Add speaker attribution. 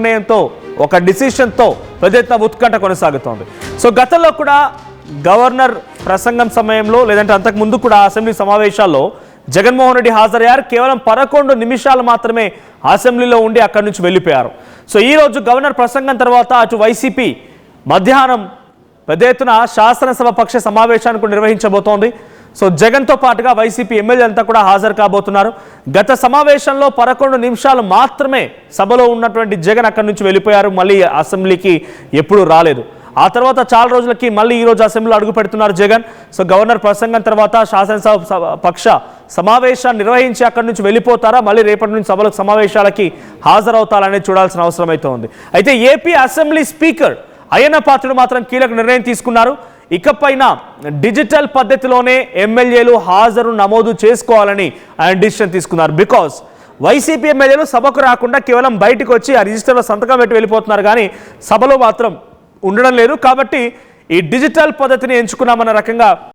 Speaker 1: నిర్ణయంతో ఒక డిసిషన్తో పెద్ద ఎత్తున ఉత్కంఠ కొనసాగుతోంది. సో గతంలో కూడా గవర్నర్ ప్రసంగం సమయంలో లేదంటే అంతకు ముందు కూడా అసెంబ్లీ సమావేశాల్లో జగన్మోహన్ రెడ్డి హాజరయ్యారు. కేవలం 11 నిమిషాలు మాత్రమే అసెంబ్లీలో ఉండి అక్కడి నుంచి వెళ్ళిపోయారు. సో ఈరోజు గవర్నర్ ప్రసంగం తర్వాత అటు వైసీపీ మధ్యాహ్నం పెద్ద ఎత్తున శాసనసభ పక్ష సమావేశాన్ని నిర్వహించబోతోంది. సో జగన్తో పాటుగా వైసీపీ ఎమ్మెల్యే అంతా కూడా హాజరు కాబోతున్నారు. గత సమావేశంలో 11 నిమిషాలు మాత్రమే సభలో ఉన్నటువంటి జగన్ అక్కడి నుంచి వెళ్ళిపోయారు. మళ్ళీ అసెంబ్లీకి ఎప్పుడు రాలేదు. ఆ తర్వాత చాలా రోజులకి మళ్ళీ ఈరోజు అసెంబ్లీలో అడుగు పెడుతున్నారు జగన్. సో గవర్నర్ ప్రసంగం తర్వాత శాసనసభ పక్ష సమావేశాన్ని నిర్వహించి అక్కడి నుంచి వెళ్ళిపోతారా, మళ్ళీ రేపటి నుంచి సమావేశాలకి హాజరవుతారనేది చూడాల్సిన అవసరం అయితే ఉంది. అయితే AP assembly speaker Ayyanna Patrudu మాత్రం కీలక నిర్ణయం తీసుకున్నారు. ఇకపైన డిజిటల్ పద్ధతిలోనే ఎమ్మెల్యేలు హాజరు నమోదు చేసుకోవాలని ఆయన డిసిషన్ తీసుకున్నారు. బికాస్ వైసీపీ ఎమ్మెల్యేలు సభకు రాకుండా కేవలం బయటకు వచ్చి ఆ రిజిస్టర్లో సంతకం పెట్టి వెళ్ళిపోతున్నారు, కానీ సభలో మాత్రం ఉండడం లేదు. కాబట్టి ఈ డిజిటల్ పద్ధతిని ఎంచుకున్నామన్న రకంగా